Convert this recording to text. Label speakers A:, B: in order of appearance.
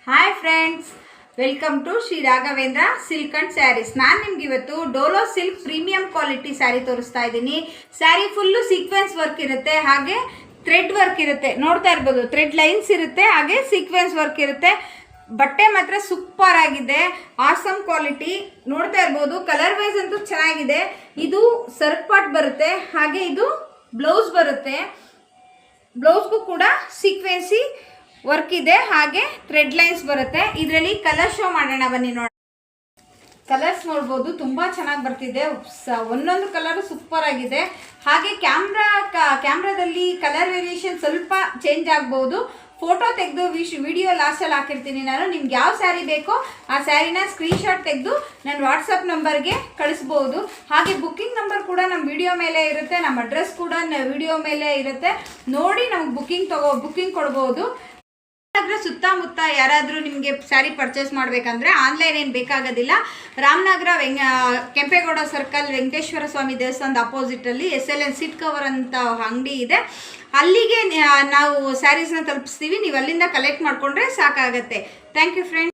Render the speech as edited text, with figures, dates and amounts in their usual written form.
A: Hi friends, welcome to Shri Raghavendra silk and sarees. ನಾನು ನಿಮ್ಗೆ ಇವತ್ತು ಡೋಲೋ ಸಿಲ್ಕ್ ಪ್ರೀಮಿಯಂ ಕ್ವಾಲಿಟಿ ಸ್ಯಾರಿ ತೋರಿಸ್ತಾ ಇದ್ದೀನಿ. ಸ್ಯಾರಿ ಫುಲ್ಲು ಸೀಕ್ವೆನ್ಸ್ ವರ್ಕ್ ಇರುತ್ತೆ, ಹಾಗೆ ಥ್ರೆಡ್ ವರ್ಕ್ ಇರುತ್ತೆ. ನೋಡ್ತಾ ಇರ್ಬೋದು, ಥ್ರೆಡ್ ಲೈನ್ಸ್ ಇರುತ್ತೆ, ಹಾಗೆ ಸೀಕ್ವೆನ್ಸ್ ವರ್ಕ್ ಇರುತ್ತೆ. ಬಟ್ಟೆ ಮಾತ್ರ ಸೂಪರ್ ಆಗಿದೆ, ಆಸಮ್ ಕ್ವಾಲಿಟಿ. ನೋಡ್ತಾ ಇರ್ಬೋದು, ಕಲರ್ ವೈಸ್ ಅಂತೂ ಚೆನ್ನಾಗಿದೆ. ಇದು ಸರ್ಕ್ ಪಾರ್ಟ್ ಬರುತ್ತೆ, ಹಾಗೆ ಇದು ಬ್ಲೌಸ್ ಬರುತ್ತೆ. ಬ್ಲೌಸ್ಗೂ ಕೂಡ ಸೀಕ್ವೆನ್ಸಿ ವರ್ಕ್ ಇದೆ, ಹಾಗೆ ಥ್ರೆಡ್ ಲೈನ್ಸ್ ಬರುತ್ತೆ. ಇದರಲ್ಲಿ ಕಲರ್ ಶೋ ಮಾಡೋಣ ಬನ್ನಿ. ನೋಡಿ, ಕಲರ್ಸ್ ನೋಡ್ಬೋದು, ತುಂಬಾ ಚೆನ್ನಾಗಿ ಬರ್ತಿದೆ. ಒಂದೊಂದು ಕಲರ್ ಸೂಪರ್ ಆಗಿದೆ. ಹಾಗೆ ಕ್ಯಾಮ್ರಾದಲ್ಲಿ ಕಲರ್ ವೇರಿಯೇಷನ್ ಸ್ವಲ್ಪ ಚೇಂಜ್ ಆಗ್ಬೋದು. ಫೋಟೋ ತೆಗೆದು ವಿಡಿಯೋ ಲಾಸ್ಟಲ್ಲಿ ಹಾಕಿರ್ತೀನಿ ನಾನು. ನಿಮ್ಗೆ ಯಾವ ಸ್ಯಾರಿ ಬೇಕೋ ಆ ಸ್ಯಾರಿನ ಸ್ಕ್ರೀನ್ಶಾಟ್ ತೆಗೆದು ನನ್ನ ವಾಟ್ಸಪ್ ನಂಬರ್ಗೆ ಕಳಿಸ್ಬೋದು. ಹಾಗೆ ಬುಕ್ಕಿಂಗ್ ನಂಬರ್ ಕೂಡ ನಮ್ಮ ವಿಡಿಯೋ ಮೇಲೆ ಇರುತ್ತೆ, ನಮ್ಮ ಅಡ್ರೆಸ್ ಕೂಡ ವಿಡಿಯೋ ಮೇಲೆ ಇರುತ್ತೆ. ನೋಡಿ ನಮ್ಗೆ ಬುಕ್ಕಿಂಗ್ ಕೊಡ್ಬೋದು. ರಾಮನಗರ ಸುತ್ತಮುತ್ತ ಯಾರಾದರೂ ನಿಮಗೆ ಸ್ಯಾರಿ ಪರ್ಚೇಸ್ ಮಾಡಬೇಕಂದ್ರೆ ಆನ್ಲೈನ್ ಏನು ಬೇಕಾಗೋದಿಲ್ಲ. ರಾಮನಗರ ಕೆಂಪೇಗೌಡ ಸರ್ಕಲ್ ವೆಂಕಟೇಶ್ವರ ಸ್ವಾಮಿ ದೇವಸ್ಥಾನದ ಅಪೋಸಿಟಲ್ಲಿ SLN ಸೀಟ್ ಕವರ್ ಅಂತ ಅಂಗಡಿ ಇದೆ. ಅಲ್ಲಿಗೆ ನಾವು ಸ್ಯಾರೀಸ್ನ ತಲುಪಿಸ್ತೀವಿ. ನೀವು ಅಲ್ಲಿಂದ ಕಲೆಕ್ಟ್ ಮಾಡಿಕೊಂಡ್ರೆ ಸಾಕಾಗತ್ತೆ. Thank you friends.